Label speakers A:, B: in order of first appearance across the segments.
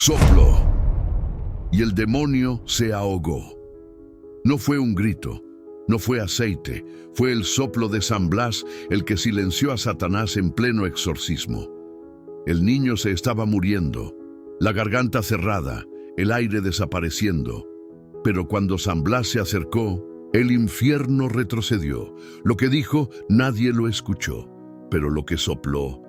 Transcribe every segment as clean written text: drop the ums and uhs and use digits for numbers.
A: Sopló, y el demonio se ahogó. No fue un grito, no fue aceite, fue el soplo de San Blas el que silenció a Satanás en pleno exorcismo. El niño se estaba muriendo, la garganta cerrada, el aire desapareciendo. Pero cuando San Blas se acercó, el infierno retrocedió. Lo que dijo, nadie lo escuchó, pero lo que sopló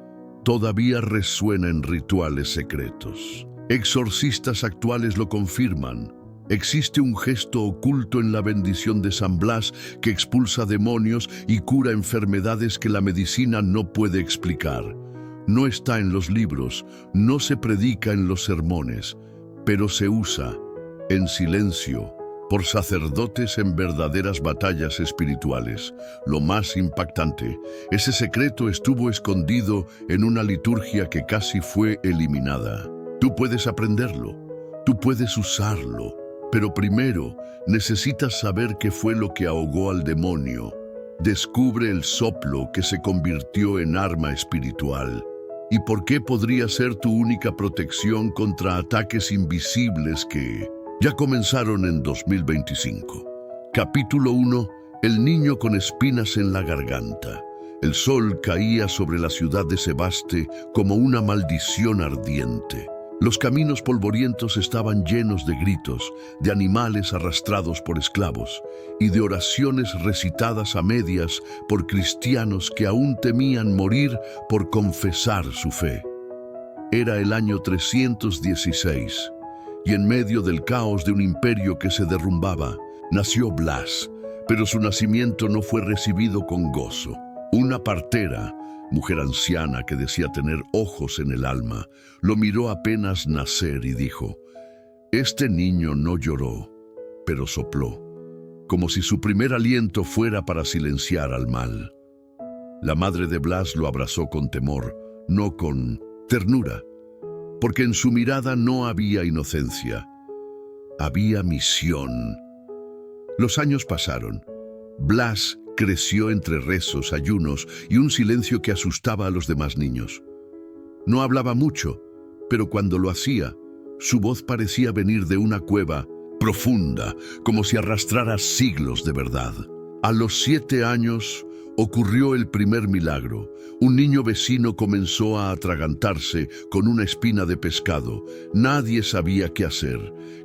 A: todavía resuena en rituales secretos. Exorcistas actuales lo confirman. Existe un gesto oculto en la bendición de San Blas que expulsa demonios y cura enfermedades que la medicina no puede explicar. No está en los libros, no se predica en los sermones, pero se usa, en silencio, por sacerdotes en verdaderas batallas espirituales. Lo más impactante, ese secreto estuvo escondido en una liturgia que casi fue eliminada. Tú puedes aprenderlo, tú puedes usarlo, pero primero necesitas saber qué fue lo que ahogó al demonio. Descubre el soplo que se convirtió en arma espiritual. ¿Y por qué podría ser tu única protección contra ataques invisibles que ya comenzaron en 2025? Capítulo 1. El niño con espinas en la garganta. El sol caía sobre la ciudad de Sebaste como una maldición ardiente. Los caminos polvorientos estaban llenos de gritos, de animales arrastrados por esclavos y de oraciones recitadas a medias por cristianos que aún temían morir por confesar su fe. Era el año 316 y en medio del caos de un imperio que se derrumbaba, nació Blas, pero su nacimiento no fue recibido con gozo. Una partera, mujer anciana que decía tener ojos en el alma, lo miró apenas nacer y dijo: «Este niño no lloró, pero sopló, como si su primer aliento fuera para silenciar al mal». La madre de Blas lo abrazó con temor, no con ternura, porque en su mirada no había inocencia, había misión. Los años pasaron. Blas creció entre rezos, ayunos y un silencio que asustaba a los demás niños. No hablaba mucho, pero cuando lo hacía, su voz parecía venir de una cueva profunda, como si arrastrara siglos de verdad. A los 7 años ocurrió el primer milagro. Un niño vecino comenzó a atragantarse con una espina de pescado. Nadie sabía qué hacer.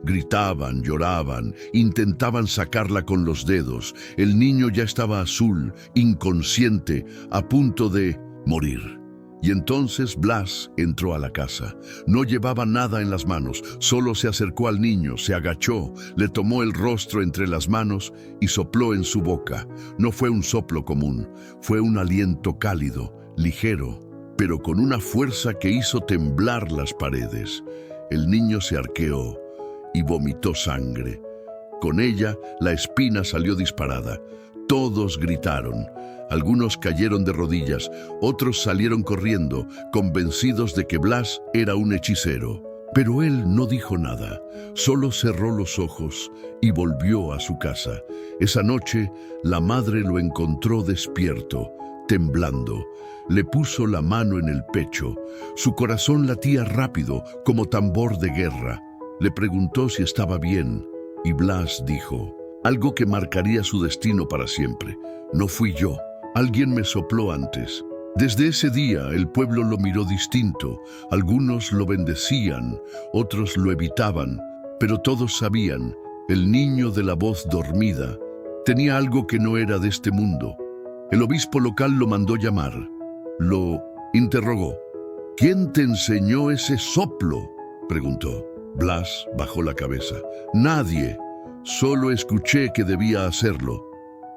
A: Gritaban, lloraban, intentaban sacarla con los dedos. El niño ya estaba azul, inconsciente, a punto de morir. Y entonces Blas entró a la casa. No llevaba nada en las manos, solo se acercó al niño, se agachó, le tomó el rostro entre las manos y sopló en su boca. No fue un soplo común, fue un aliento cálido, ligero, pero con una fuerza que hizo temblar las paredes. El niño se arqueó y vomitó sangre. Con ella, la espina salió disparada. Todos gritaron. Algunos cayeron de rodillas, otros salieron corriendo, convencidos de que Blas era un hechicero. Pero él no dijo nada, solo cerró los ojos y volvió a su casa. Esa noche, la madre lo encontró despierto, temblando. Le puso la mano en el pecho. Su corazón latía rápido, como tambor de guerra. Le preguntó si estaba bien, y Blas dijo algo que marcaría su destino para siempre: «No fui yo. Alguien me sopló antes». Desde ese día el pueblo lo miró distinto. Algunos lo bendecían, otros lo evitaban, pero todos sabían, el niño de la voz dormida tenía algo que no era de este mundo. El obispo local lo mandó llamar. Lo interrogó. «¿Quién te enseñó ese soplo?», preguntó. Blas bajó la cabeza. «Nadie. Solo escuché que debía hacerlo».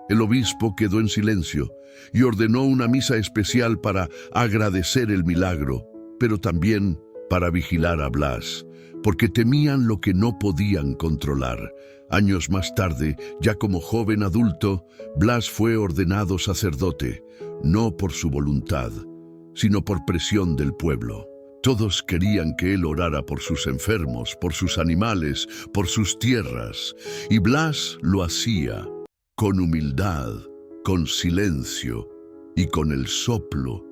A: El obispo quedó en silencio y ordenó una misa especial para agradecer el milagro, pero también para vigilar a Blas, porque temían lo que no podían controlar. Años más tarde, ya como joven adulto, Blas fue ordenado sacerdote, no por su voluntad, sino por presión del pueblo. Todos querían que él orara por sus enfermos, por sus animales, por sus tierras, y Blas lo hacía con humildad, con silencio y con el soplo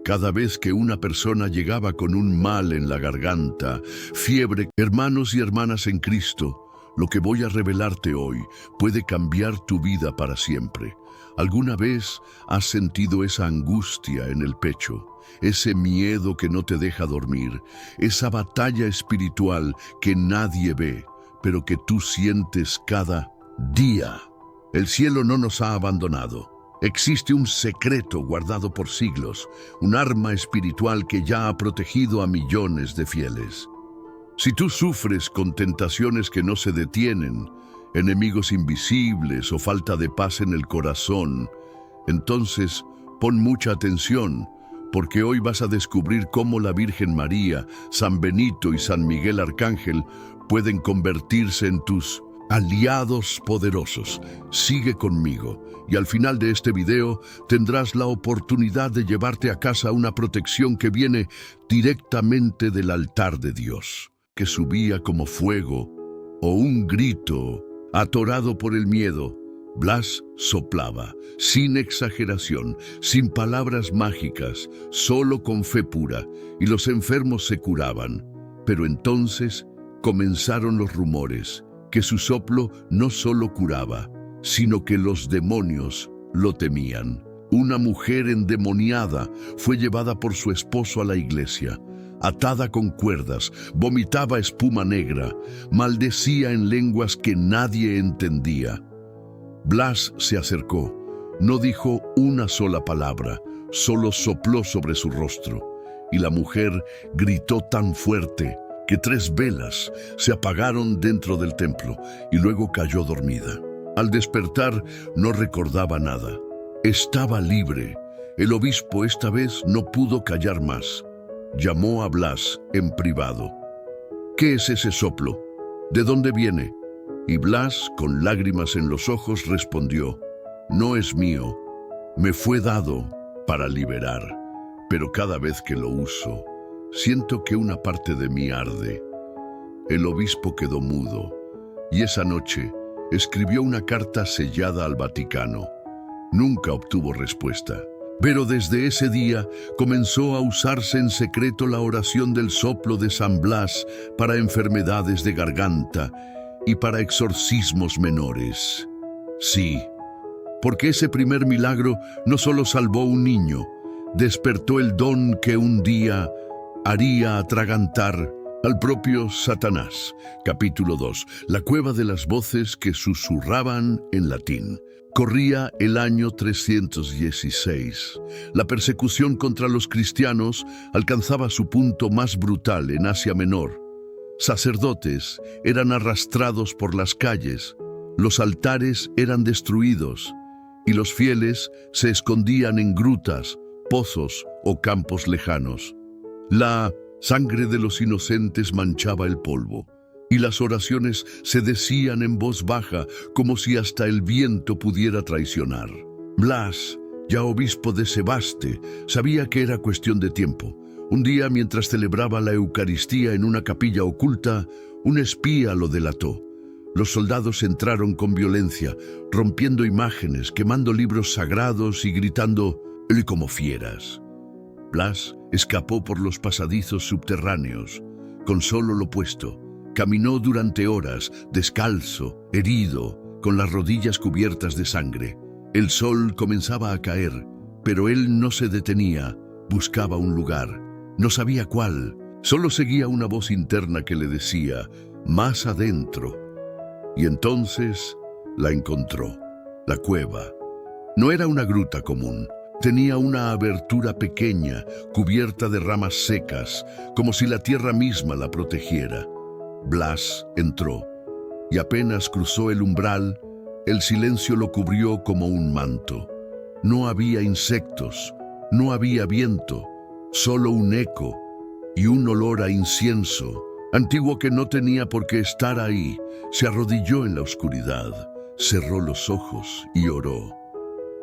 A: Cada vez que una persona llegaba con un mal en la garganta, fiebre, hermanos y hermanas en Cristo, lo que voy a revelarte hoy puede cambiar tu vida para siempre. ¿Alguna vez has sentido esa angustia en el pecho, ese miedo que no te deja dormir, esa batalla espiritual que nadie ve, pero que tú sientes cada día? El cielo no nos ha abandonado. Existe un secreto guardado por siglos, un arma espiritual que ya ha protegido a millones de fieles. Si tú sufres con tentaciones que no se detienen, enemigos invisibles o falta de paz en el corazón, entonces pon mucha atención, porque hoy vas a descubrir cómo la Virgen María, San Benito y San Miguel Arcángel pueden convertirse en tus aliados poderosos. Sigue conmigo y al final de este video tendrás la oportunidad de llevarte a casa una protección que viene directamente del altar de Dios, que subía como fuego o un grito atorado por el miedo. Blas soplaba, sin exageración, sin palabras mágicas, solo con fe pura, y los enfermos se curaban. Pero entonces comenzaron los rumores, que su soplo no solo curaba, sino que los demonios lo temían. Una mujer endemoniada fue llevada por su esposo a la iglesia, atada con cuerdas, vomitaba espuma negra, maldecía en lenguas que nadie entendía. Blas se acercó, no dijo una sola palabra, solo sopló sobre su rostro, y la mujer gritó tan fuerte que 3 velas se apagaron dentro del templo y luego cayó dormida. Al despertar no recordaba nada. Estaba libre. El obispo esta vez no pudo callar más. Llamó a Blas en privado. ¿Qué es ese soplo? ¿De dónde viene? Y Blas, con lágrimas en los ojos, respondió: no es mío, me fue dado para liberar, pero cada vez que lo uso, siento que una parte de mí arde. El obispo quedó mudo, y esa noche escribió una carta sellada al Vaticano. Nunca obtuvo respuesta, pero desde ese día comenzó a usarse en secreto la oración del soplo de San Blas para enfermedades de garganta y para exorcismos menores. Sí, porque ese primer milagro no solo salvó un niño, despertó el don que un día haría atragantar al propio Satanás. Capítulo 2. La cueva de las voces que susurraban en latín. Corría el año 316. La persecución contra los cristianos alcanzaba su punto más brutal en Asia Menor. Sacerdotes eran arrastrados por las calles, los altares eran destruidos y los fieles se escondían en grutas, pozos o campos lejanos. La sangre de los inocentes manchaba el polvo, y las oraciones se decían en voz baja, como si hasta el viento pudiera traicionar. Blas, ya obispo de Sebaste, sabía que era cuestión de tiempo. Un día, mientras celebraba la Eucaristía en una capilla oculta, un espía lo delató. Los soldados entraron con violencia, rompiendo imágenes, quemando libros sagrados y gritando «¡Él como fieras!». Blas escapó por los pasadizos subterráneos, con solo lo puesto. Caminó durante horas, descalzo, herido, con las rodillas cubiertas de sangre. El sol comenzaba a caer, pero él no se detenía, buscaba un lugar. No sabía cuál, solo seguía una voz interna que le decía, más adentro. Y entonces la encontró, la cueva. No era una gruta común. Tenía una abertura pequeña, cubierta de ramas secas, como si la tierra misma la protegiera. Blas entró, y apenas cruzó el umbral, el silencio lo cubrió como un manto. No había insectos, no había viento, solo un eco y un olor a incienso, antiguo que no tenía por qué estar ahí. Se arrodilló en la oscuridad, cerró los ojos y oró.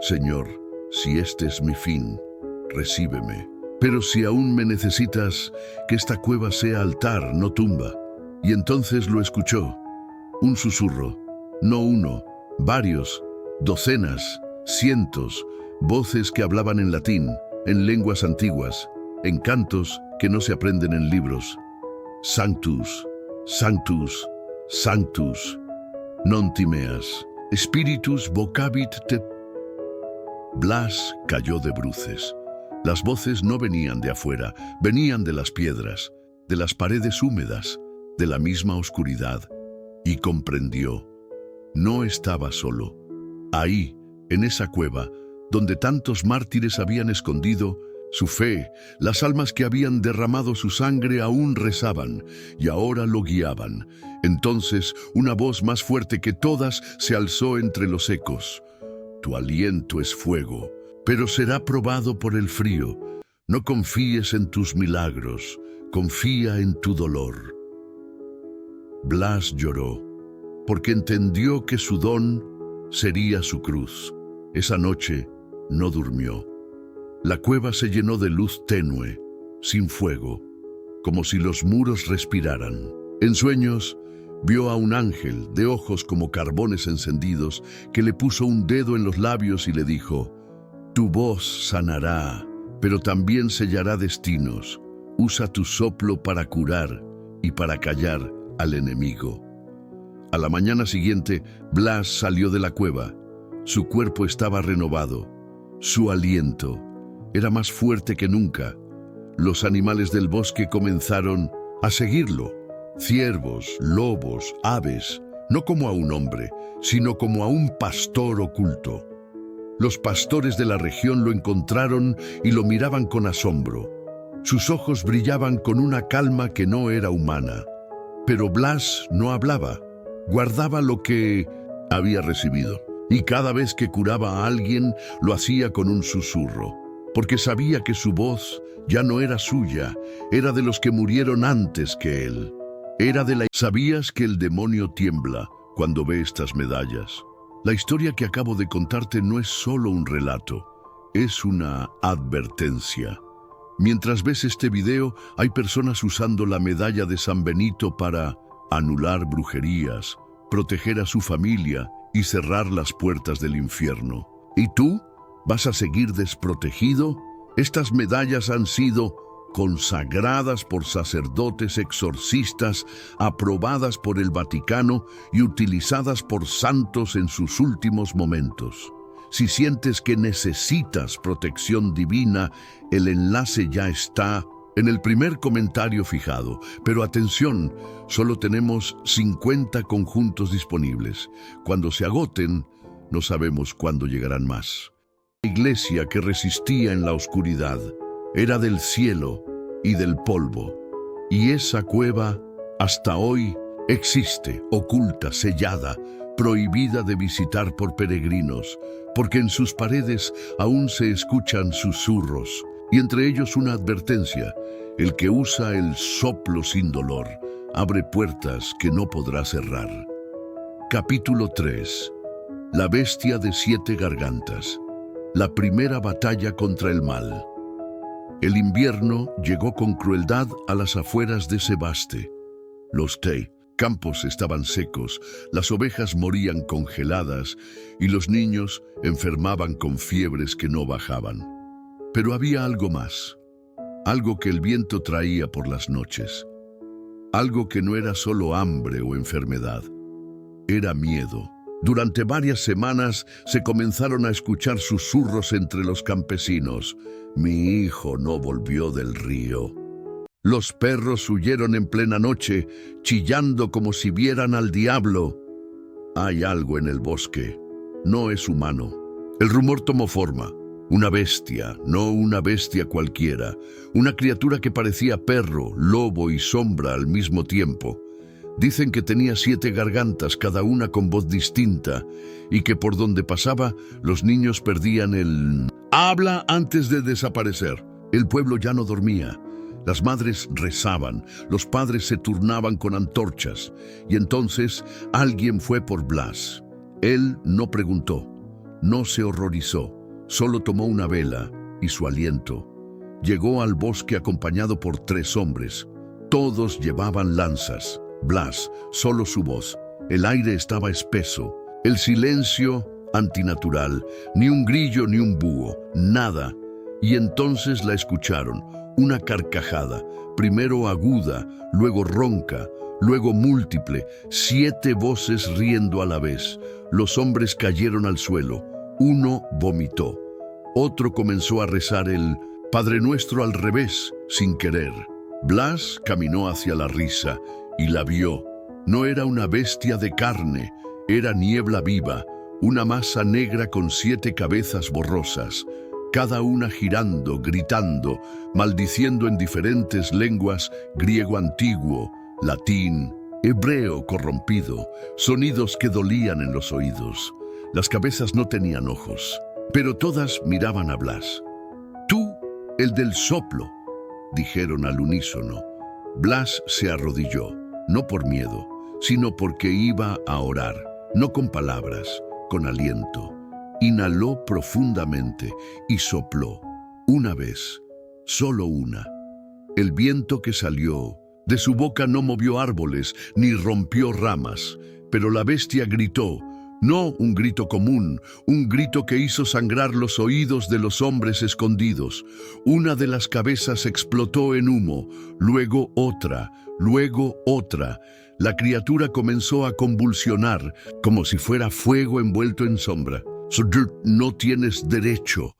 A: Señor, si este es mi fin, recíbeme. Pero si aún me necesitas, que esta cueva sea altar, no tumba. Y entonces lo escuchó. Un susurro, no uno, varios, docenas, cientos, voces que hablaban en latín, en lenguas antiguas, en cantos que no se aprenden en libros. Sanctus, Sanctus, Sanctus, non timeas, Spiritus vocabit te... Blas cayó de bruces. Las voces no venían de afuera, venían de las piedras, de las paredes húmedas, de la misma oscuridad, y comprendió. No estaba solo. Ahí, en esa cueva, donde tantos mártires habían escondido su fe, las almas que habían derramado su sangre aún rezaban y ahora lo guiaban. Entonces una voz más fuerte que todas se alzó entre los ecos. Tu aliento es fuego, pero será probado por el frío. No confíes en tus milagros, confía en tu dolor. Blas lloró, porque entendió que su don sería su cruz. Esa noche no durmió. La cueva se llenó de luz tenue, sin fuego, como si los muros respiraran. En sueños, vio a un ángel de ojos como carbones encendidos que le puso un dedo en los labios y le dijo: tu voz sanará, pero también sellará destinos. Usa tu soplo para curar y para callar al enemigo. A la mañana siguiente, Blas salió de la cueva. Su cuerpo estaba renovado. Su aliento era más fuerte que nunca. Los animales del bosque comenzaron a seguirlo. Ciervos, lobos, aves, no como a un hombre, sino como a un pastor oculto. Los pastores de la región lo encontraron y lo miraban con asombro. Sus ojos brillaban con una calma que no era humana. Pero Blas no hablaba, guardaba lo que había recibido. Y cada vez que curaba a alguien, lo hacía con un susurro, porque sabía que su voz ya no era suya, era de los que murieron antes que él. ¿Sabías que el demonio tiembla cuando ve estas medallas? La historia que acabo de contarte no es solo un relato, es una advertencia. Mientras ves este video, hay personas usando la medalla de San Benito para anular brujerías, proteger a su familia y cerrar las puertas del infierno. ¿Y tú? ¿Vas a seguir desprotegido? Estas medallas han sido consagradas por sacerdotes exorcistas, aprobadas por el Vaticano y utilizadas por santos en sus últimos momentos. Si sientes que necesitas protección divina, el enlace ya está en el primer comentario fijado. Pero atención, solo tenemos 50 conjuntos disponibles. Cuando se agoten, no sabemos cuándo llegarán más. La iglesia que resistía en la oscuridad era del cielo y del polvo. Y esa cueva, hasta hoy, existe, oculta, sellada, prohibida de visitar por peregrinos, porque en sus paredes aún se escuchan susurros, y entre ellos una advertencia: el que usa el soplo sin dolor, abre puertas que no podrá cerrar. Capítulo 3. La bestia de 7 gargantas. La primera batalla contra el mal. El invierno llegó con crueldad a las afueras de Sebaste. Los campos estaban secos, las ovejas morían congeladas y los niños enfermaban con fiebres que no bajaban. Pero había algo más, algo que el viento traía por las noches, algo que no era solo hambre o enfermedad, era miedo. Durante varias semanas se comenzaron a escuchar susurros entre los campesinos: mi hijo no volvió del río. Los perros huyeron en plena noche, chillando como si vieran al diablo. Hay algo en el bosque, no es humano. El rumor tomó forma. Una bestia, no una bestia cualquiera, una criatura que parecía perro, lobo y sombra al mismo tiempo. Dicen que tenía 7 gargantas, cada una con voz distinta, y que por donde pasaba, los niños perdían el habla antes de desaparecer. El pueblo ya no dormía. Las madres rezaban, los padres se turnaban con antorchas, y entonces alguien fue por Blas. Él no preguntó, no se horrorizó, solo tomó una vela y su aliento. Llegó al bosque acompañado por 3 hombres. Todos llevaban lanzas. Blas, solo su voz. El aire estaba espeso. El silencio antinatural. Ni un grillo ni un búho. Nada. Y entonces la escucharon, una carcajada, primero aguda, luego ronca, luego múltiple, 7 voces riendo a la vez. Los hombres cayeron al suelo, uno vomitó, otro comenzó a rezar el Padre Nuestro al revés, sin querer. Blas caminó hacia la risa y la vio. No era una bestia de carne, era niebla viva, una masa negra con 7 cabezas borrosas, cada una girando, gritando, maldiciendo en diferentes lenguas, griego antiguo, latín, hebreo corrompido, sonidos que dolían en los oídos. Las cabezas no tenían ojos, pero todas miraban a Blas. «Tú, el del soplo», dijeron al unísono. Blas se arrodilló, no por miedo, sino porque iba a orar, no con palabras, con aliento. Inhaló profundamente y sopló, una vez, solo una. El viento que salió de su boca no movió árboles ni rompió ramas, pero la bestia gritó, no un grito común, un grito que hizo sangrar los oídos de los hombres escondidos. Una de las cabezas explotó en humo, luego otra, luego otra. La criatura comenzó a convulsionar, como si fuera fuego envuelto en sombra. «No tienes derecho»,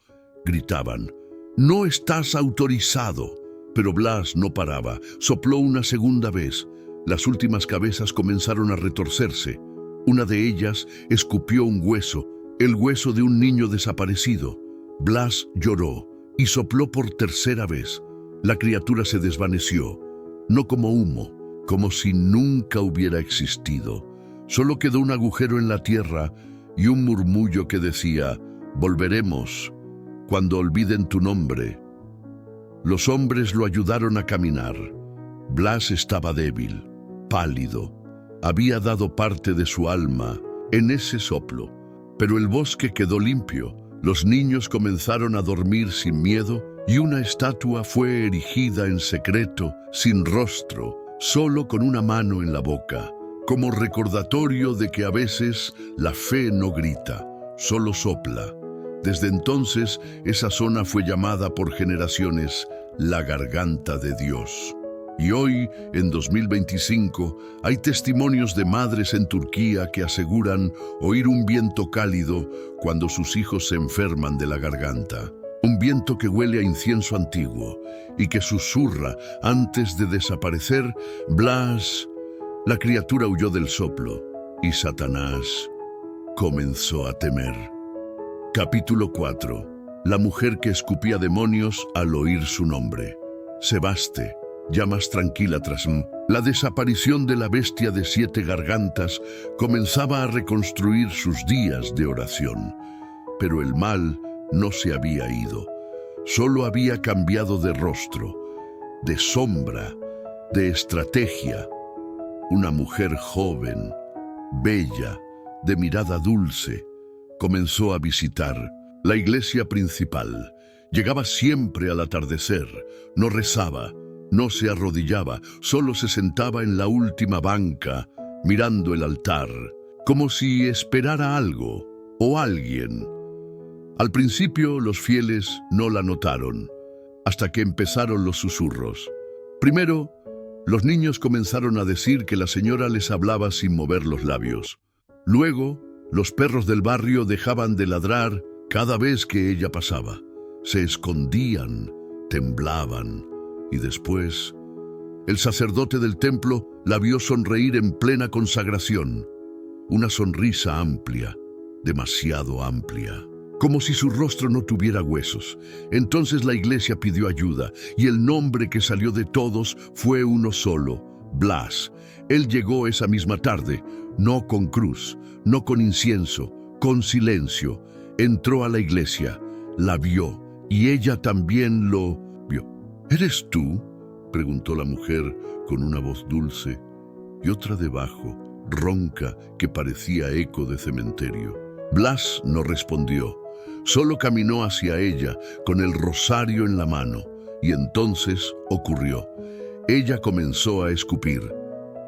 A: gritaban. «No estás autorizado». Pero Blas no paraba, sopló una segunda vez. Las últimas cabezas comenzaron a retorcerse. Una de ellas escupió un hueso, el hueso de un niño desaparecido. Blas lloró y sopló por tercera vez. La criatura se desvaneció, no como humo, como si nunca hubiera existido. Solo quedó un agujero en la tierra y un murmullo que decía, «Volveremos cuando olviden tu nombre». Los hombres lo ayudaron a caminar. Blas estaba débil, pálido. Había dado parte de su alma en ese soplo. Pero el bosque quedó limpio. Los niños comenzaron a dormir sin miedo y una estatua fue erigida en secreto, sin rostro, solo con una mano en la boca, como recordatorio de que a veces la fe no grita, solo sopla. Desde entonces, esa zona fue llamada por generaciones la Garganta de Dios. Y hoy, en 2025, hay testimonios de madres en Turquía que aseguran oír un viento cálido cuando sus hijos se enferman de la garganta. Un viento que huele a incienso antiguo y que susurra antes de desaparecer, Blas. La criatura huyó del soplo y Satanás comenzó a temer. Capítulo 4. La mujer que escupía demonios al oír su nombre. Sebaste, ya más tranquila tras la desaparición de la bestia de 7 gargantas, comenzaba a reconstruir sus días de oración. Pero el mal no se había ido, solo había cambiado de rostro, de sombra, de estrategia. Una mujer joven, bella, de mirada dulce, comenzó a visitar la iglesia principal. Llegaba siempre al atardecer, no rezaba, no se arrodillaba, solo se sentaba en la última banca, mirando el altar, como si esperara algo o alguien. Al principio los fieles no la notaron, hasta que empezaron los susurros. Primero, los niños comenzaron a decir que la señora les hablaba sin mover los labios. Luego, los perros del barrio dejaban de ladrar cada vez que ella pasaba. Se escondían, temblaban, y después, el sacerdote del templo la vio sonreír en plena consagración. Una sonrisa amplia, demasiado amplia, como si su rostro no tuviera huesos. Entonces la iglesia pidió ayuda, y el nombre que salió de todos fue uno solo, Blas. Él llegó esa misma tarde, no con cruz, no con incienso, con silencio. Entró a la iglesia, la vio, y ella también lo vio. ¿Eres tú?, preguntó la mujer con una voz dulce, y otra debajo, ronca, que parecía eco de cementerio. Blas no respondió. Solo caminó hacia ella con el rosario en la mano, y entonces ocurrió. Ella comenzó a escupir.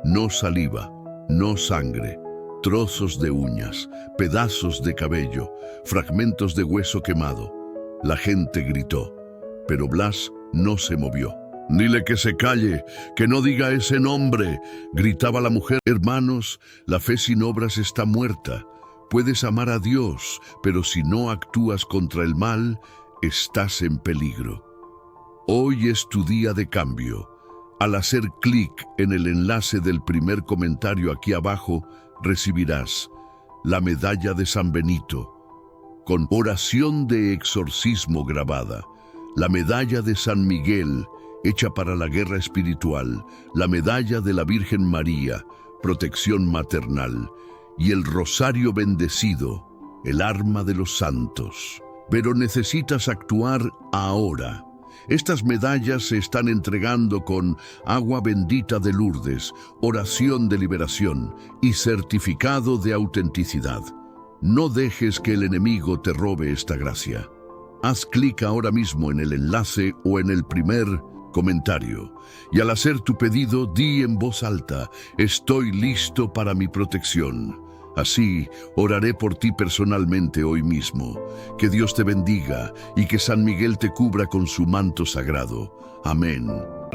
A: No saliva, no sangre, trozos de uñas, pedazos de cabello, fragmentos de hueso quemado. La gente gritó. Pero Blas no se movió. «Dile que se calle, que no diga ese nombre», gritaba la mujer. «Hermanos, la fe sin obras está muerta. Puedes amar a Dios, pero si no actúas contra el mal, estás en peligro». Hoy es tu día de cambio. Al hacer clic en el enlace del primer comentario aquí abajo, recibirás la medalla de San Benito, con oración de exorcismo grabada, la medalla de San Miguel, hecha para la guerra espiritual, la medalla de la Virgen María, protección maternal, y el rosario bendecido, el arma de los santos. Pero necesitas actuar ahora. Estas medallas se están entregando con agua bendita de Lourdes, oración de liberación y certificado de autenticidad. No dejes que el enemigo te robe esta gracia. Haz clic ahora mismo en el enlace o en el primer comentario. Y al hacer tu pedido, di en voz alta: «Estoy listo para mi protección». Así, oraré por ti personalmente hoy mismo. Que Dios te bendiga y que San Miguel te cubra con su manto sagrado. Amén.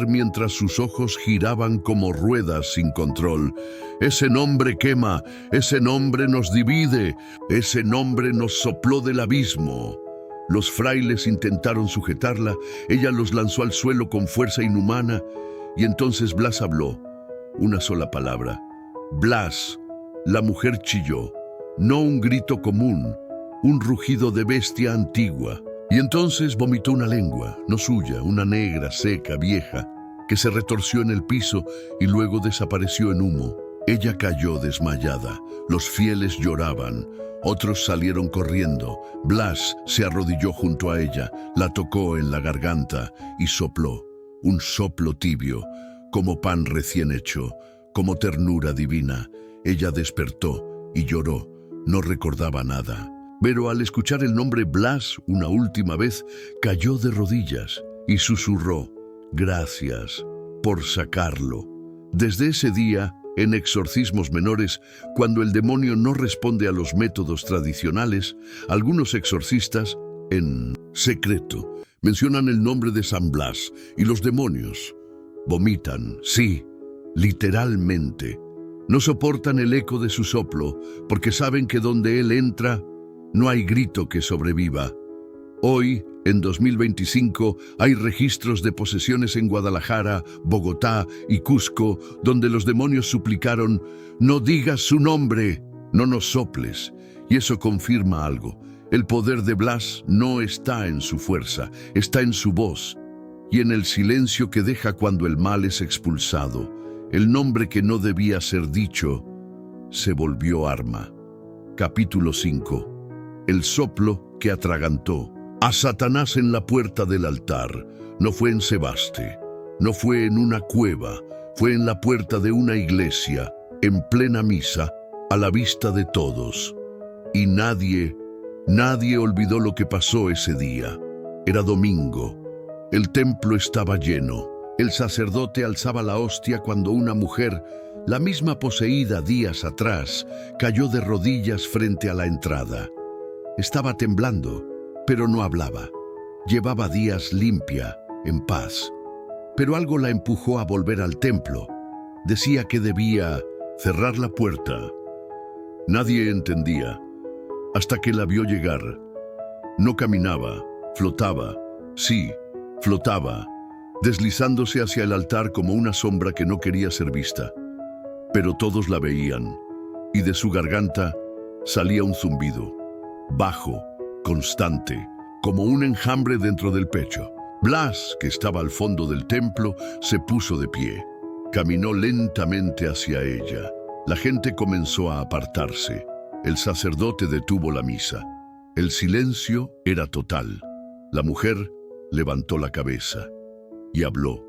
A: Mientras sus ojos giraban como ruedas sin control. Ese nombre quema, ese nombre nos divide, ese nombre nos sopló del abismo. Los frailes intentaron sujetarla, ella los lanzó al suelo con fuerza inhumana, y entonces Blas habló. Una sola palabra. Blas. La mujer chilló, no un grito común, un rugido de bestia antigua. Y entonces vomitó una lengua, no suya, una negra, seca, vieja, que se retorció en el piso y luego desapareció en humo. Ella cayó desmayada, los fieles lloraban, otros salieron corriendo. Blas se arrodilló junto a ella, la tocó en la garganta y sopló, un soplo tibio, como pan recién hecho, como ternura divina. Ella despertó y lloró, no recordaba nada. Pero al escuchar el nombre Blas una última vez, cayó de rodillas y susurró: «Gracias por sacarlo». Desde ese día, en exorcismos menores, cuando el demonio no responde a los métodos tradicionales, algunos exorcistas, en secreto, mencionan el nombre de San Blas y los demonios vomitan, sí, literalmente. No soportan el eco de su soplo, porque saben que donde él entra, no hay grito que sobreviva. Hoy, en 2025, hay registros de posesiones en Guadalajara, Bogotá y Cusco, donde los demonios suplicaron: «No digas su nombre, no nos soples». Y eso confirma algo. El poder de Blas no está en su fuerza, está en su voz y en el silencio que deja cuando el mal es expulsado. El nombre que no debía ser dicho se volvió arma. Capítulo 5. El soplo que atragantó a Satanás en la puerta del altar. No fue en Sebaste, no fue en una cueva, fue en la puerta de una iglesia, en plena misa, a la vista de todos. Y nadie olvidó lo que pasó ese día. Era domingo. El templo estaba lleno. El sacerdote alzaba la hostia cuando una mujer, la misma poseída días atrás, cayó de rodillas frente a la entrada. Estaba temblando, pero no hablaba. Llevaba días limpia, en paz. Pero algo la empujó a volver al templo. Decía que debía cerrar la puerta. Nadie entendía, hasta que la vio llegar. No caminaba, flotaba, sí, flotaba, deslizándose hacia el altar como una sombra que no quería ser vista. Pero todos la veían, y de su garganta salía un zumbido, bajo, constante, como un enjambre dentro del pecho. Blas, que estaba al fondo del templo, se puso de pie. Caminó lentamente hacia ella. La gente comenzó a apartarse. El sacerdote detuvo la misa. El silencio era total. La mujer levantó la cabeza y habló,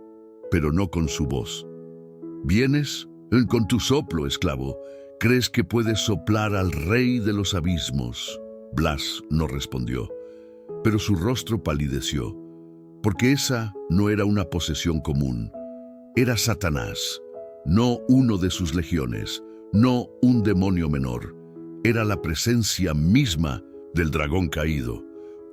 A: pero no con su voz. «¿Vienes? Con tu soplo, esclavo. ¿Crees que puedes soplar al rey de los abismos?» Blas no respondió, pero su rostro palideció, porque esa no era una posesión común. Era Satanás, no uno de sus legiones, no un demonio menor. Era la presencia misma del dragón caído,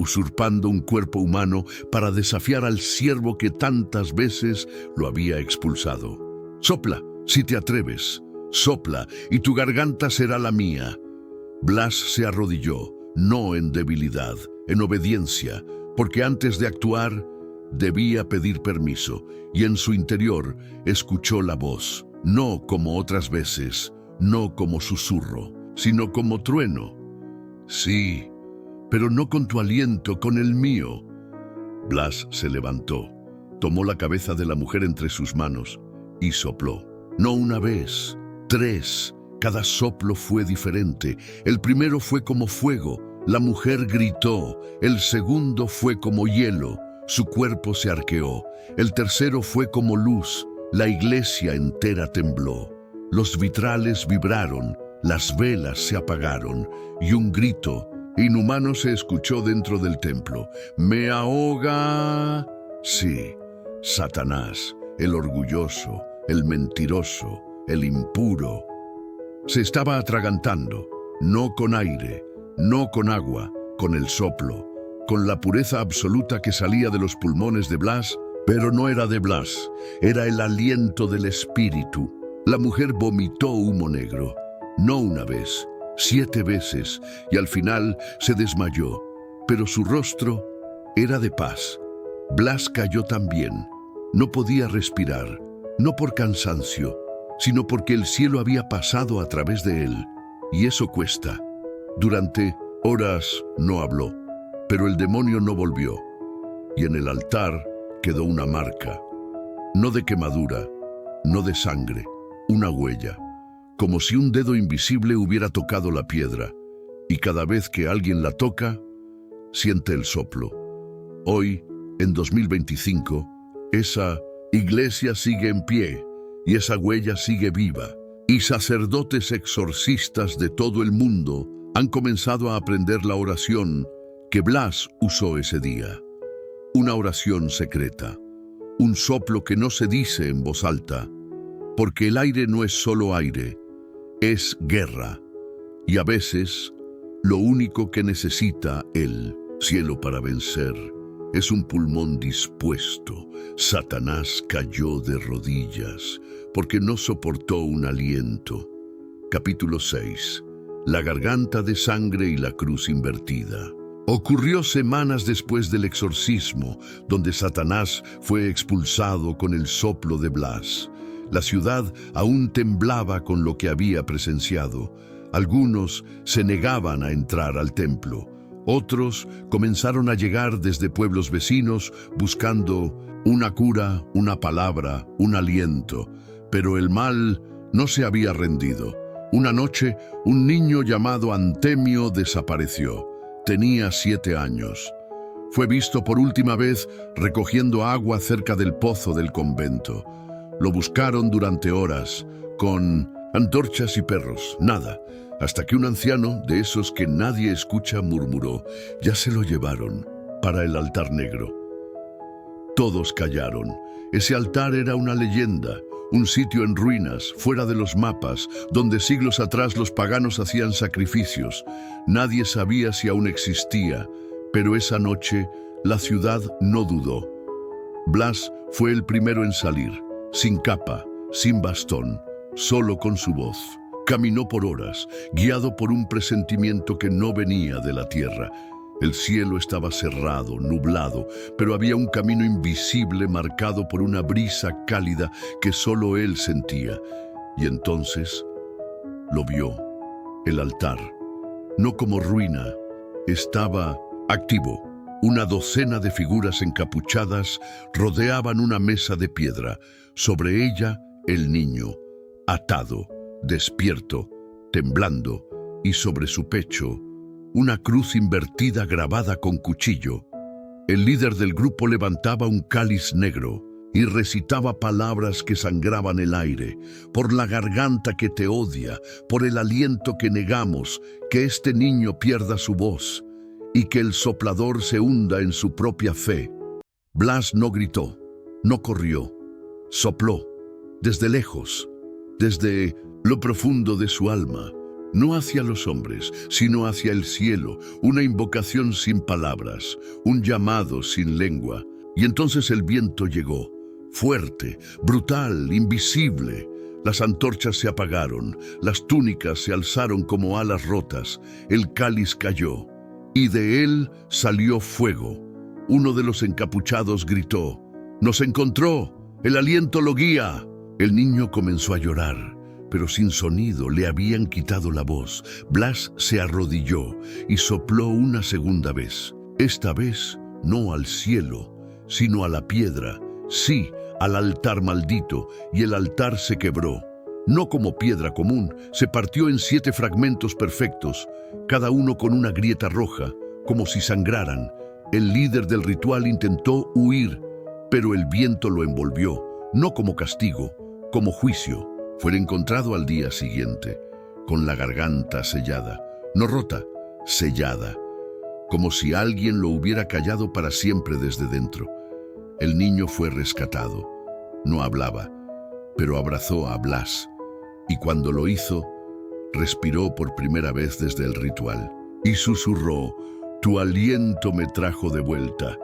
A: usurpando un cuerpo humano para desafiar al siervo que tantas veces lo había expulsado. Sopla, si te atreves. Sopla, y tu garganta será la mía. Blas se arrodilló, no en debilidad, en obediencia, porque antes de actuar debía pedir permiso, y en su interior escuchó la voz, no como otras veces, no como susurro, sino como trueno. Sí, pero no con tu aliento, con el mío. Blas se levantó, tomó la cabeza de la mujer entre sus manos y sopló. No una vez, 3. Cada soplo fue diferente. El primero fue como fuego. La mujer gritó. El segundo fue como hielo. Su cuerpo se arqueó. El tercero fue como luz. La iglesia entera tembló. Los vitrales vibraron. Las velas se apagaron. Y un grito inhumano se escuchó dentro del templo. ¡Me ahoga! Sí, Satanás, el orgulloso, el mentiroso, el impuro, se estaba atragantando, no con aire, no con agua, con el soplo, con la pureza absoluta que salía de los pulmones de Blas, pero no era de Blas, era el aliento del espíritu. La mujer vomitó humo negro, no una vez, 7 veces, y al final se desmayó, pero su rostro era de paz. Blas cayó también, no podía respirar, no por cansancio, sino porque el cielo había pasado a través de él, y eso cuesta. Durante horas no habló, pero el demonio no volvió, y en el altar quedó una marca, no de quemadura, no de sangre, una huella, como si un dedo invisible hubiera tocado la piedra, y cada vez que alguien la toca, siente el soplo. Hoy, en 2025, esa iglesia sigue en pie, y esa huella sigue viva, y sacerdotes exorcistas de todo el mundo han comenzado a aprender la oración que Blas usó ese día. Una oración secreta, un soplo que no se dice en voz alta, porque el aire no es solo aire, es guerra, y a veces lo único que necesita el cielo para vencer es un pulmón dispuesto. Satanás cayó de rodillas porque no soportó un aliento. Capítulo 6. La garganta de sangre y la cruz invertida. Ocurrió semanas después del exorcismo, donde Satanás fue expulsado con el soplo de Blas. La ciudad aún temblaba con lo que había presenciado. Algunos se negaban a entrar al templo. Otros comenzaron a llegar desde pueblos vecinos buscando una cura, una palabra, un aliento. Pero el mal no se había rendido. Una noche, un niño llamado Antemio desapareció. Tenía 7 años. Fue visto por última vez recogiendo agua cerca del pozo del convento. Lo buscaron durante horas, con antorchas y perros, nada, hasta que un anciano, de esos que nadie escucha, murmuró: «Ya se lo llevaron para el altar negro». Todos callaron. Ese altar era una leyenda, un sitio en ruinas, fuera de los mapas, donde siglos atrás los paganos hacían sacrificios. Nadie sabía si aún existía, pero esa noche la ciudad no dudó. Blas fue el primero en salir, sin capa, sin bastón, solo con su voz. Caminó por horas, guiado por un presentimiento que no venía de la tierra. El cielo estaba cerrado, nublado, pero había un camino invisible marcado por una brisa cálida que solo él sentía. Y entonces lo vio. El altar, no como ruina, estaba activo. Una docena de figuras encapuchadas rodeaban una mesa de piedra. Sobre ella, el niño, atado, despierto, temblando, y sobre su pecho, una cruz invertida grabada con cuchillo. El líder del grupo levantaba un cáliz negro y recitaba palabras que sangraban el aire. Por la garganta que te odia, por el aliento que negamos, que este niño pierda su voz y que el soplador se hunda en su propia fe. Blas no gritó, no corrió, sopló, desde lejos, desde lo profundo de su alma. no hacia los hombres, sino hacia el cielo, una invocación sin palabras, un llamado sin lengua. Y entonces el viento llegó, fuerte, brutal, invisible. Las antorchas se apagaron, las túnicas se alzaron como alas rotas, el cáliz cayó, y de él salió fuego. Uno de los encapuchados gritó: «¡Nos encontró! ¡El aliento lo guía!». El niño comenzó a llorar, pero sin sonido, le habían quitado la voz. Blas se arrodilló y sopló una segunda vez. Esta vez no al cielo, sino a la piedra, sí, al altar maldito, y el altar se quebró. No como piedra común, se partió en 7 fragmentos perfectos, cada uno con una grieta roja, como si sangraran. El líder del ritual intentó huir, pero el viento lo envolvió, no como castigo, como juicio. Fue encontrado al día siguiente, con la garganta sellada, no rota, sellada, como si alguien lo hubiera callado para siempre desde dentro. El niño fue rescatado. No hablaba, pero abrazó a Blas, y cuando lo hizo, respiró por primera vez desde el ritual, y susurró: «Tu aliento me trajo de vuelta».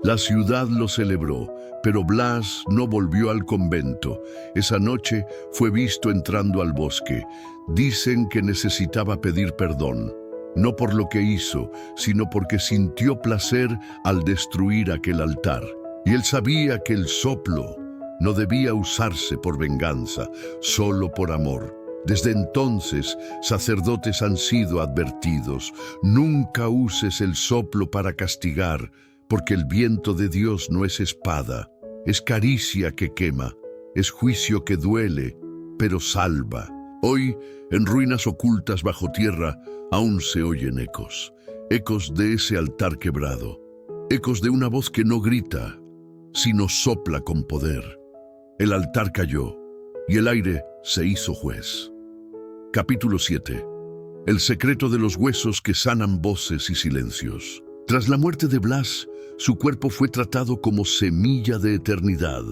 A: La ciudad lo celebró, pero Blas no volvió al convento. Esa noche fue visto entrando al bosque. Dicen que necesitaba pedir perdón, no por lo que hizo, sino porque sintió placer al destruir aquel altar. Y él sabía que el soplo no debía usarse por venganza, solo por amor. Desde entonces, sacerdotes han sido advertidos: nunca uses el soplo para castigar, porque el viento de Dios no es espada, es caricia que quema, es juicio que duele, pero salva. Hoy, en ruinas ocultas bajo tierra, aún se oyen ecos, ecos de ese altar quebrado, ecos de una voz que no grita, sino sopla con poder. El altar cayó, y el aire se hizo juez. Capítulo 7. El secreto de los huesos que sanan voces y silencios. Tras la muerte de Blas, su cuerpo fue tratado como semilla de eternidad.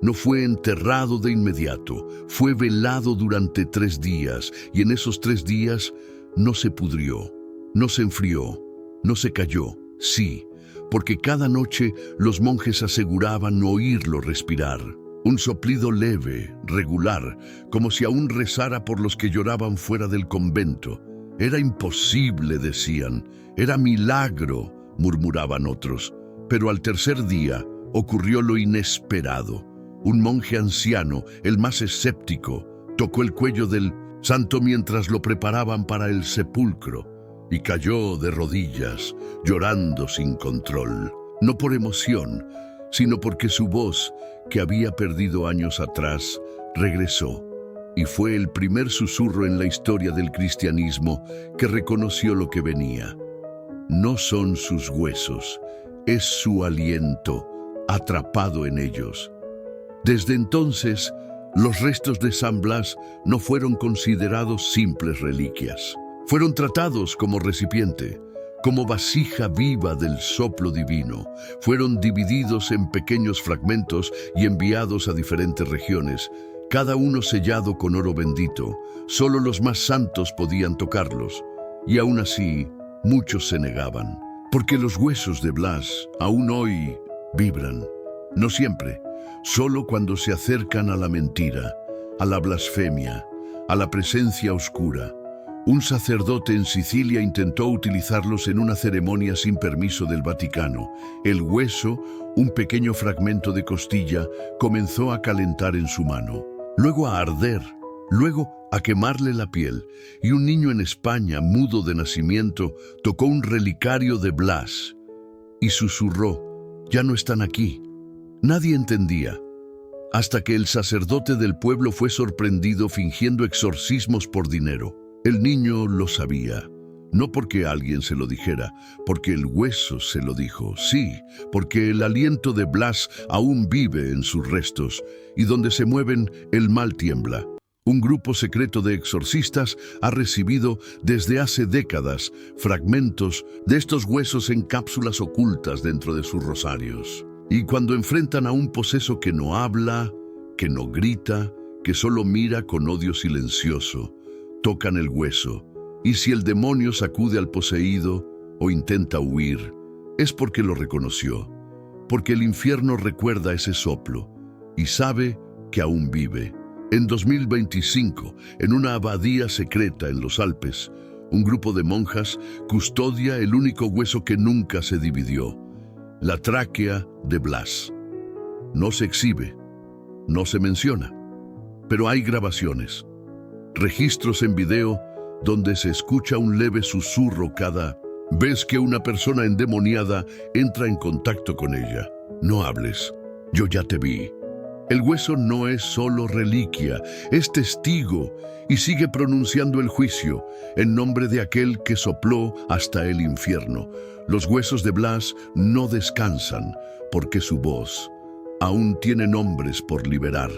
A: No fue enterrado de inmediato, fue velado durante 3 días, y en esos 3 días no se pudrió, no se enfrió, no se cayó. Sí, porque cada noche los monjes aseguraban oírlo respirar. Un soplido leve, regular, como si aún rezara por los que lloraban fuera del convento. Era imposible, decían. Era milagro, murmuraban otros. Pero al tercer día ocurrió lo inesperado. Un monje anciano, el más escéptico, tocó el cuello del santo mientras lo preparaban para el sepulcro y cayó de rodillas, llorando sin control. No por emoción, sino porque su voz, que había perdido años atrás, regresó. Y fue el primer susurro en la historia del cristianismo que reconoció lo que venía. No son sus huesos, es su aliento, atrapado en ellos. Desde entonces, los restos de San Blas no fueron considerados simples reliquias. Fueron tratados como recipiente, como vasija viva del soplo divino. Fueron divididos en pequeños fragmentos y enviados a diferentes regiones, cada uno sellado con oro bendito. Solo los más santos podían tocarlos, y aún así, muchos se negaban. Porque los huesos de Blas aún hoy vibran. No siempre, solo cuando se acercan a la mentira, a la blasfemia, a la presencia oscura. Un sacerdote en Sicilia intentó utilizarlos en una ceremonia sin permiso del Vaticano. El hueso, un pequeño fragmento de costilla, comenzó a calentar en su mano, luego a arder, luego a quemarle la piel, y un niño en España, mudo de nacimiento, tocó un relicario de Blas y susurró: «Ya no están aquí». Nadie entendía, hasta que el sacerdote del pueblo fue sorprendido fingiendo exorcismos por dinero. El niño lo sabía, no porque alguien se lo dijera, porque el hueso se lo dijo. Sí, porque el aliento de Blas aún vive en sus restos, y donde se mueven, el mal tiembla. Un grupo secreto de exorcistas ha recibido desde hace décadas fragmentos de estos huesos en cápsulas ocultas dentro de sus rosarios. Y cuando enfrentan a un poseso que no habla, que no grita, que solo mira con odio silencioso, tocan el hueso Y si el demonio sacude al poseído o intenta huir, es porque lo reconoció, porque el infierno recuerda ese soplo y sabe que aún vive. En 2025, en una abadía secreta en los Alpes, un grupo de monjas custodia el único hueso que nunca se dividió, la tráquea de Blas. No se exhibe, no se menciona, pero hay grabaciones, registros en video donde se escucha un leve susurro cada vez que una persona endemoniada entra en contacto con ella. No hables, yo ya te vi. El hueso no es solo reliquia, es testigo y sigue pronunciando el juicio en nombre de aquel que sopló hasta el infierno. Los huesos de Blas no descansan porque su voz aún tiene nombres por liberar.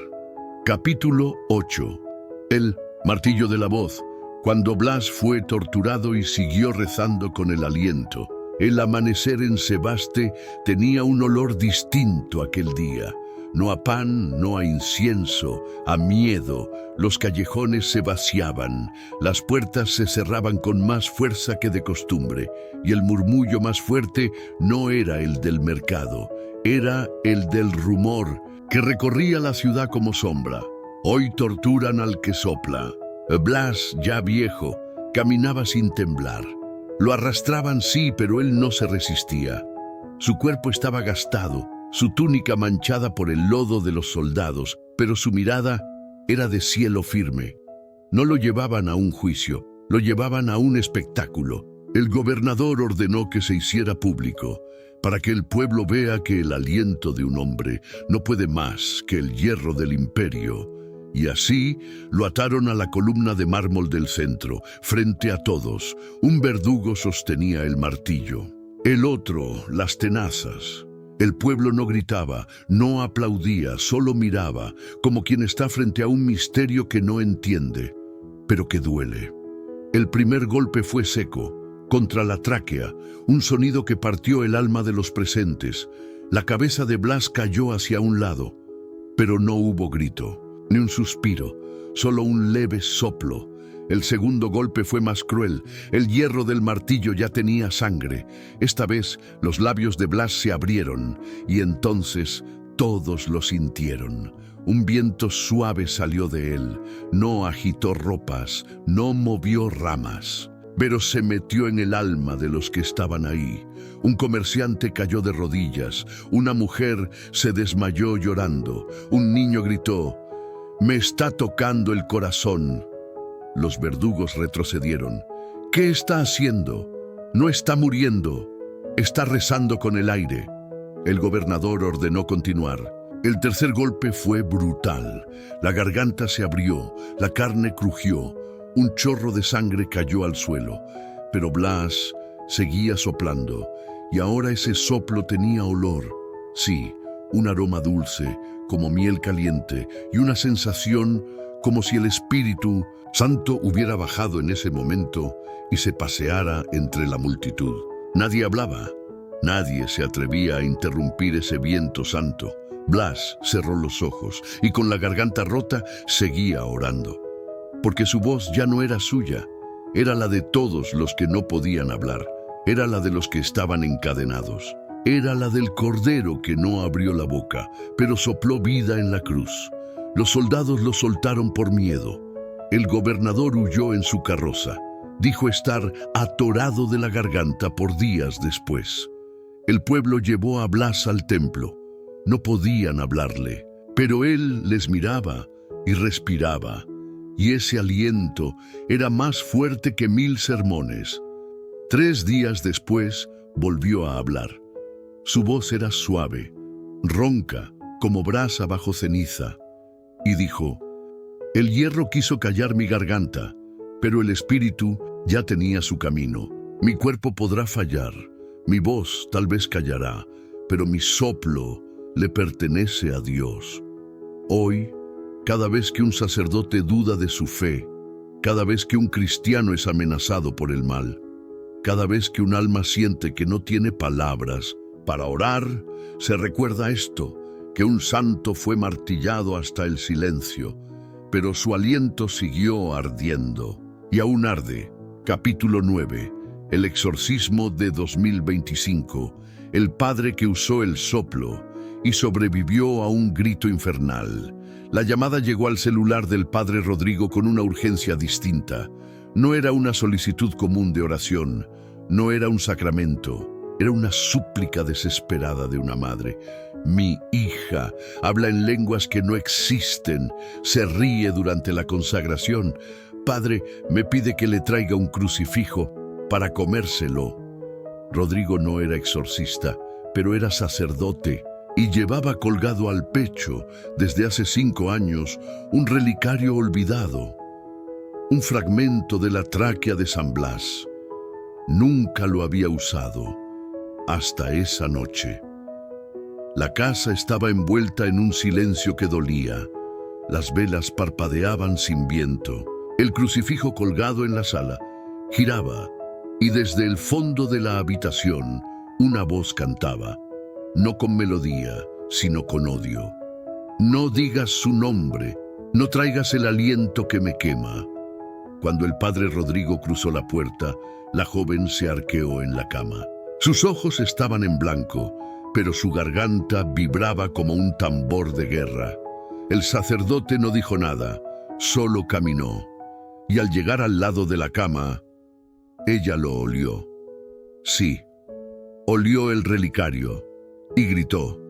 A: Capítulo 8. El martillo de la voz. Cuando Blas fue torturado y siguió rezando con el aliento, el amanecer en Sebaste tenía un olor distinto aquel día. No a pan, no a incienso, a miedo. Los callejones se vaciaban, las puertas se cerraban con más fuerza que de costumbre, y el murmullo más fuerte no era el del mercado, era el del rumor que recorría la ciudad como sombra. Hoy torturan al que sopla. Blas, ya viejo, caminaba sin temblar. Lo arrastraban sí, pero él no se resistía. Su cuerpo estaba gastado, su túnica manchada por el lodo de los soldados, pero su mirada era de cielo firme. No lo llevaban a un juicio, lo llevaban a un espectáculo. El gobernador ordenó que se hiciera público, para que el pueblo vea que el aliento de un hombre no puede más que el hierro del imperio. Y así lo ataron a la columna de mármol del centro, frente a todos. Un verdugo sostenía el martillo, el otro las tenazas. El pueblo no gritaba, no aplaudía, solo miraba, como quien está frente a un misterio que no entiende, pero que duele. El primer golpe fue seco, contra la tráquea, un sonido que partió el alma de los presentes. La cabeza de Blas cayó hacia un lado, pero no hubo grito, ni un suspiro, solo un leve soplo. El segundo golpe fue más cruel. El hierro del martillo ya tenía sangre. Esta vez los labios de Blas se abrieron y entonces todos lo sintieron. Un viento suave salió de él. No agitó ropas, no movió ramas, pero se metió en el alma de los que estaban ahí. Un comerciante cayó de rodillas. Una mujer se desmayó llorando. Un niño gritó: «Me está tocando el corazón». Los verdugos retrocedieron. «¿Qué está haciendo? No está muriendo. Está rezando con el aire». El gobernador ordenó continuar. El tercer golpe fue brutal. La garganta se abrió, la carne crujió, un chorro de sangre cayó al suelo. Pero Blas seguía soplando, y ahora ese soplo tenía olor. Sí, un aroma dulce, como miel caliente, y una sensación como si el Espíritu Santo hubiera bajado en ese momento y se paseara entre la multitud. Nadie hablaba, nadie se atrevía a interrumpir ese viento santo. Blas cerró los ojos y con la garganta rota seguía orando, porque su voz ya no era suya, era la de todos los que no podían hablar, era la de los que estaban encadenados, era la del Cordero que no abrió la boca, pero sopló vida en la cruz. Los soldados lo soltaron por miedo. El gobernador huyó en su carroza. Dijo estar atorado de la garganta por días después. El pueblo llevó a Blas al templo. No podían hablarle, pero él les miraba y respiraba, y ese aliento era más fuerte que 1000 sermones. 3 días después volvió a hablar. Su voz era suave, ronca, como brasa bajo ceniza, y dijo: «El hierro quiso callar mi garganta, pero el espíritu ya tenía su camino. Mi cuerpo podrá fallar, mi voz tal vez callará, pero mi soplo le pertenece a Dios». Hoy, cada vez que un sacerdote duda de su fe, cada vez que un cristiano es amenazado por el mal, cada vez que un alma siente que no tiene palabras para orar, se recuerda esto, que un santo fue martillado hasta el silencio, pero su aliento siguió ardiendo, y aún arde, Capítulo 9. El exorcismo de 2025. El padre que usó el soplo y sobrevivió a un grito infernal. La llamada llegó al celular del padre Rodrigo con una urgencia distinta. No era una solicitud común de oración, no era un sacramento, era una súplica desesperada de una madre. Mi hija habla en lenguas que no existen, se ríe durante la consagración. Padre, me pide que le traiga un crucifijo para comérselo. Rodrigo no era exorcista, pero era sacerdote y llevaba colgado al pecho, desde hace 5 años, un relicario olvidado, un fragmento de la tráquea de San Blas. Nunca lo había usado, hasta esa noche. La casa estaba envuelta en un silencio que dolía. Las velas parpadeaban sin viento. El crucifijo colgado en la sala giraba, y desde el fondo de la habitación una voz cantaba, no con melodía, sino con odio. No digas su nombre, no traigas el aliento que me quema. Cuando el padre Rodrigo cruzó la puerta, la joven se arqueó en la cama. Sus ojos estaban en blanco, pero su garganta vibraba como un tambor de guerra. El sacerdote no dijo nada, solo caminó. Y al llegar al lado de la cama, ella lo olió. Sí, olió el relicario y gritó,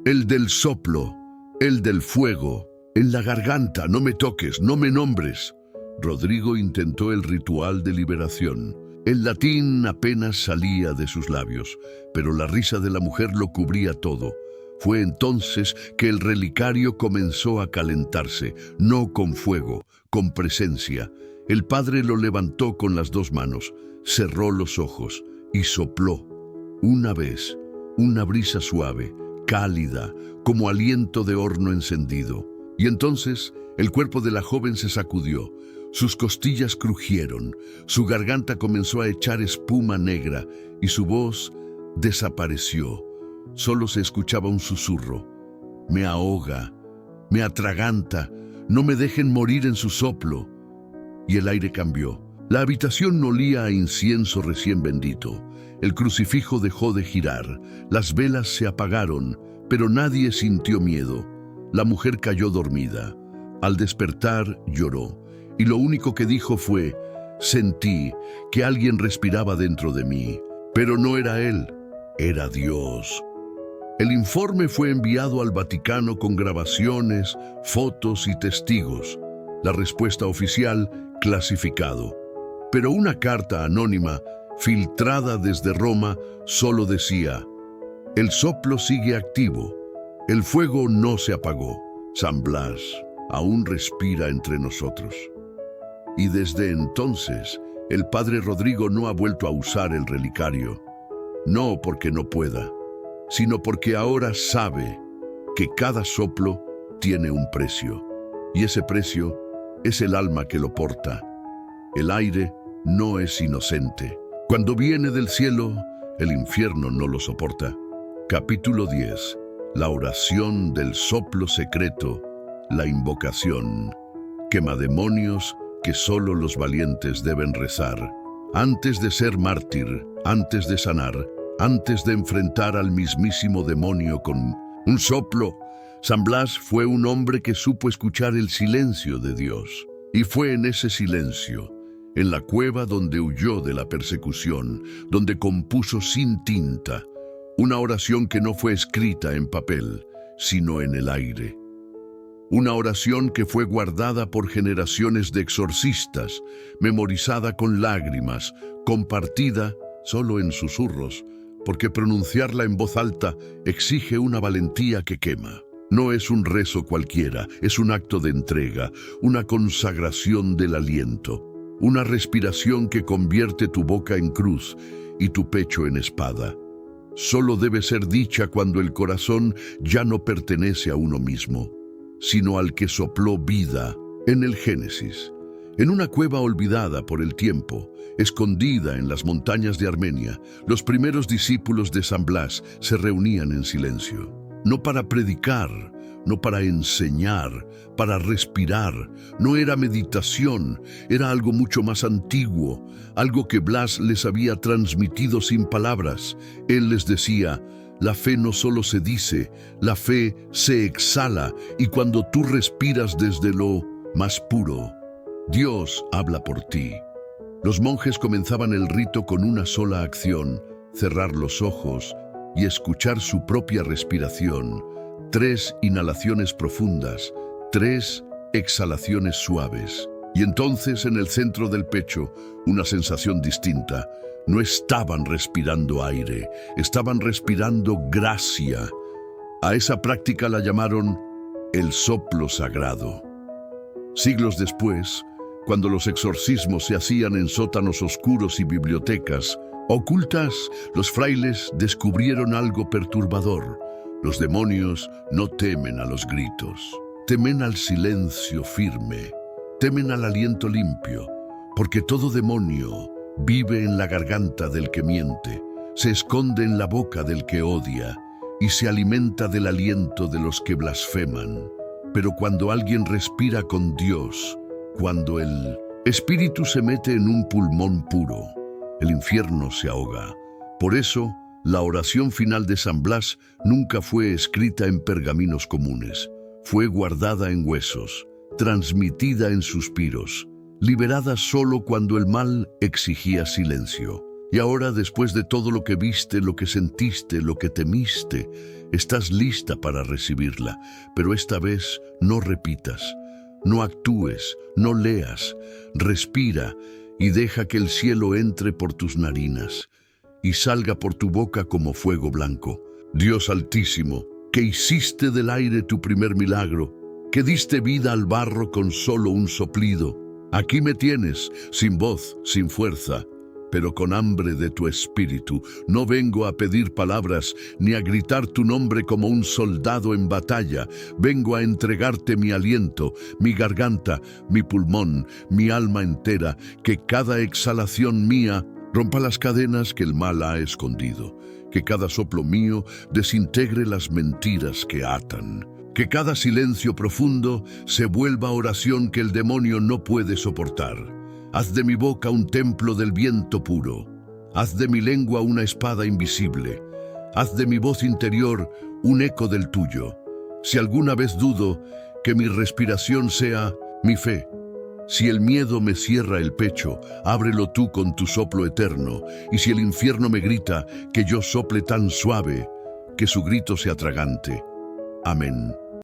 A: el del soplo, el del fuego, en la garganta, no me toques, no me nombres. Rodrigo intentó el ritual de liberación. El latín apenas salía de sus labios, pero la risa de la mujer lo cubría todo. Fue entonces que el relicario comenzó a calentarse, no con fuego, con presencia. El padre lo levantó con las 2 manos, cerró los ojos y sopló. Una vez, una brisa suave, cálida, como aliento de horno encendido. Y entonces el cuerpo de la joven se sacudió. Sus costillas crujieron, su garganta comenzó a echar espuma negra y su voz desapareció. Solo se escuchaba un susurro. Me ahoga, me atraganta, no me dejen morir en su soplo. Y el aire cambió. La habitación olía a incienso recién bendito. El crucifijo dejó de girar, las velas se apagaron, pero nadie sintió miedo. La mujer cayó dormida. Al despertar, lloró. Y lo único que dijo fue, sentí que alguien respiraba dentro de mí, pero no era él, era Dios. El informe fue enviado al Vaticano con grabaciones, fotos y testigos. La respuesta oficial, clasificado. Pero una carta anónima, filtrada desde Roma, solo decía, el soplo sigue activo, el fuego no se apagó, San Blas aún respira entre nosotros. Y desde entonces, el padre Rodrigo no ha vuelto a usar el relicario, no porque no pueda, sino porque ahora sabe que cada soplo tiene un precio, y ese precio es el alma que lo porta. El aire no es inocente. Cuando viene del cielo, el infierno no lo soporta. Capítulo 10. La oración del soplo secreto, la invocación. Quemademonios que solo los valientes deben rezar. Antes de ser mártir, antes de sanar, antes de enfrentar al mismísimo demonio con un soplo, San Blas fue un hombre que supo escuchar el silencio de Dios. Y fue en ese silencio, en la cueva donde huyó de la persecución, donde compuso sin tinta una oración que no fue escrita en papel, sino en el aire. Una oración que fue guardada por generaciones de exorcistas, memorizada con lágrimas, compartida solo en susurros, porque pronunciarla en voz alta exige una valentía que quema. No es un rezo cualquiera, es un acto de entrega, una consagración del aliento, una respiración que convierte tu boca en cruz y tu pecho en espada. Solo debe ser dicha cuando el corazón ya no pertenece a uno mismo, sino al que sopló vida en el Génesis. En una cueva olvidada por el tiempo, escondida en las montañas de Armenia, los primeros discípulos de San Blas se reunían en silencio. No para predicar, no para enseñar, para respirar. No era meditación, era algo mucho más antiguo, algo que Blas les había transmitido sin palabras. Él les decía: la fe no solo se dice, la fe se exhala, y cuando tú respiras desde lo más puro, Dios habla por ti. Los monjes comenzaban el rito con una sola acción: cerrar los ojos y escuchar su propia respiración. 3 inhalaciones profundas, 3 exhalaciones suaves. Y entonces, en el centro del pecho, una sensación distinta. No estaban respirando aire, estaban respirando gracia. A esa práctica la llamaron el soplo sagrado. Siglos después, cuando los exorcismos se hacían en sótanos oscuros y bibliotecas ocultas, los frailes descubrieron algo perturbador. Los demonios no temen a los gritos, temen al silencio firme, temen al aliento limpio, porque todo demonio vive en la garganta del que miente, se esconde en la boca del que odia y se alimenta del aliento de los que blasfeman. Pero cuando alguien respira con Dios, cuando el espíritu se mete en un pulmón puro, el infierno se ahoga. Por eso, la oración final de San Blas nunca fue escrita en pergaminos comunes. Fue guardada en huesos, transmitida en suspiros, liberada solo cuando el mal exigía silencio. Y ahora, después de todo lo que viste, lo que sentiste, lo que temiste, estás lista para recibirla. Pero esta vez no repitas, no actúes, no leas. Respira y deja que el cielo entre por tus narinas y salga por tu boca como fuego blanco. Dios Altísimo, que hiciste del aire tu primer milagro, que diste vida al barro con solo un soplido. Aquí me tienes, sin voz, sin fuerza, pero con hambre de tu espíritu. No vengo a pedir palabras, ni a gritar tu nombre como un soldado en batalla. Vengo a entregarte mi aliento, mi garganta, mi pulmón, mi alma entera, que cada exhalación mía rompa las cadenas que el mal ha escondido, que cada soplo mío desintegre las mentiras que atan, que cada silencio profundo se vuelva oración que el demonio no puede soportar. Haz de mi boca un templo del viento puro, haz de mi lengua una espada invisible, haz de mi voz interior un eco del tuyo. Si alguna vez dudo, que mi respiración sea mi fe. Si el miedo me cierra el pecho, ábrelo tú con tu soplo eterno. Y si el infierno me grita, que yo sople tan suave, que su grito se atragante. Amén.